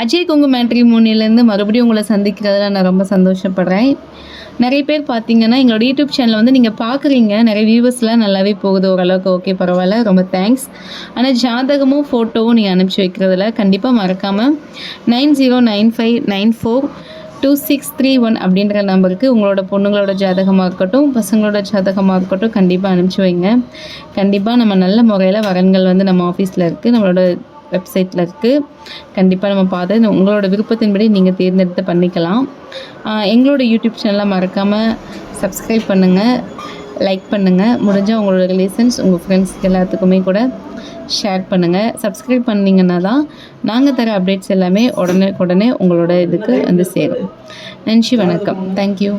அஜய் கொங்கு மேட்ரிமோனியிலேருந்து மறுபடியும் உங்களை சந்திக்கிறதுல நான் ரொம்ப சந்தோஷப்படுறேன். நிறைய பேர் பார்த்தீங்கன்னா எங்களோட யூடியூப் சேனலை வந்து நீங்கள் பார்க்குறீங்க, நிறைய வியூவர்ஸ்லாம் நல்லாவே போகுது, ஓரளவுக்கு ஓகே பரவாயில்ல, ரொம்ப தேங்க்ஸ். ஆனால் ஜாதகமும் ஃபோட்டோவும் நீங்கள் அனுப்பிச்சி வைக்கிறதுல கண்டிப்பாக மறக்காமல் 9095942631 அப்படின்ற நம்பருக்கு உங்களோட பொண்ணுங்களோட ஜாதகமாக இருக்கட்டும், பசங்களோட ஜாதகமாக இருக்கட்டும் கண்டிப்பாக அனுப்பிச்சி வைங்க. கண்டிப்பாக நம்ம நல்ல முறையில் வரன்கள் வந்து நம்ம ஆஃபீஸில் இருக்குது, நம்மளோட வெப்சைட்டில் இருக்குது. கண்டிப்பாக நம்ம பார்த்து உங்களோட விருப்பத்தின்படி நீங்கள் தேர்ந்தெடுத்து பண்ணிக்கலாம். எங்களோட யூடியூப் சேனலை மறக்காமல் சப்ஸ்கிரைப் பண்ணுங்கள், லைக் பண்ணுங்கள். முடிஞ்சால் உங்களோட ரிலேஷன்ஸ், உங்கள் ஃப்ரெண்ட்ஸ்க்கு எல்லாத்துக்குமே கூட ஷேர் பண்ணுங்கள். சப்ஸ்கிரைப் பண்ணிங்கன்னா தான் நாங்கள் தர அப்டேட்ஸ் எல்லாமே உடனே உங்களோட இதுக்கு வந்து சேரும். நன்றி, வணக்கம், தேங்க்யூ.